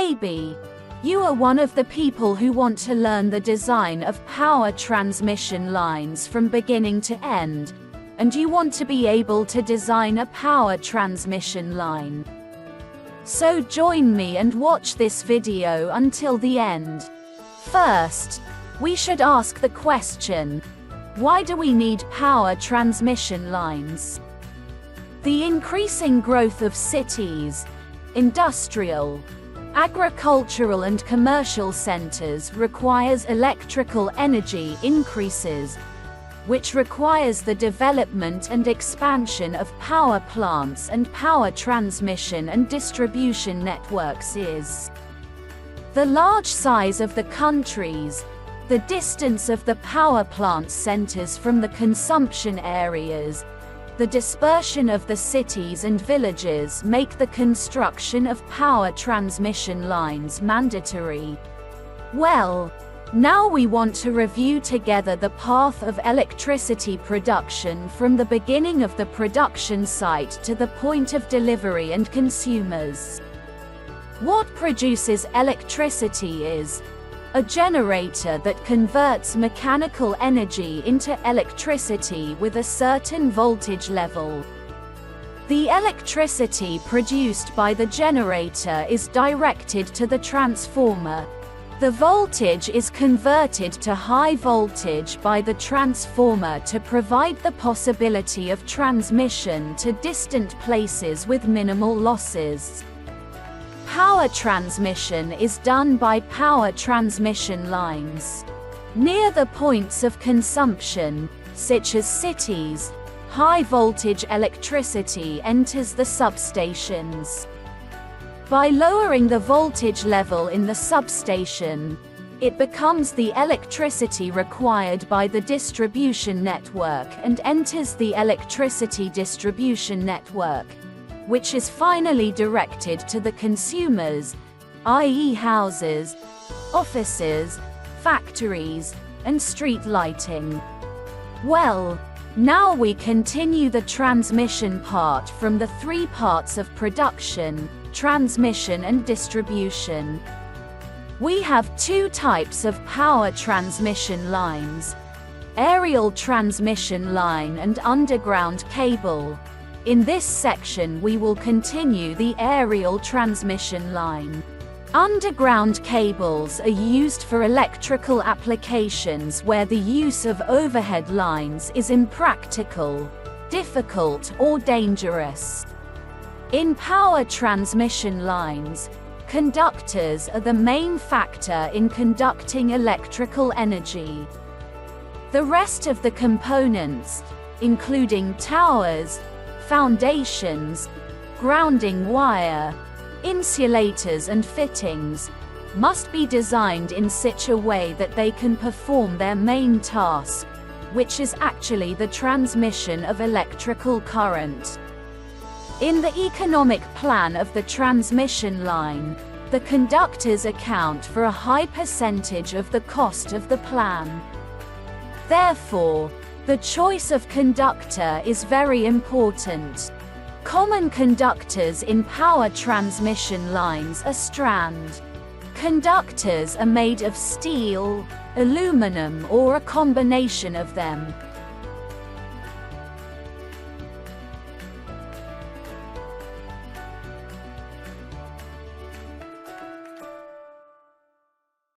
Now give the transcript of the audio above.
Maybe you are one of the people who want to learn the design of power transmission lines from beginning to end, and you want to be able to design a power transmission line. So join me and watch this video until the end. First, we should ask the question, why do we need power transmission lines? The increasing growth of cities, industrial, agricultural and commercial centers requires electrical energy increases, which requires the development and expansion of power plants and power transmission and distribution networks. The large size of the countries, the distance of the power plant centers from the consumption areas, the dispersion of the cities and villages make the construction of power transmission lines mandatory. Well, now we want to review together the path of electricity production from the beginning of the production site to the point of delivery and consumers. What produces electricity is a generator that converts mechanical energy into electricity with a certain voltage level. The electricity produced by the generator is directed to the transformer. The voltage is converted to high voltage by the transformer to provide the possibility of transmission to distant places with minimal losses. Power transmission is done by power transmission lines. Near the points of consumption, such as cities, high voltage electricity enters the substations. By lowering the voltage level in the substation, it becomes the electricity required by the distribution network and enters the electricity distribution network, which is finally directed to the consumers, i.e. houses, offices, factories, and street lighting. Well, now we continue the transmission part from the three parts of production, transmission and distribution. We have two types of power transmission lines: aerial transmission line and underground cable. In this section we will continue the aerial transmission line. Underground cables are used for electrical applications where the use of overhead lines is impractical, difficult or dangerous. In power transmission lines, conductors are the main factor in conducting electrical energy. The rest of the components, including towers, foundations, grounding wire, insulators and fittings, must be designed in such a way that they can perform their main task, which is actually the transmission of electrical current. In the economic plan of the transmission line, the conductors account for a high percentage of the cost of the plan. Therefore, the choice of conductor is very important. Common conductors in power transmission lines are strand. Conductors are made of steel, aluminum or a combination of them.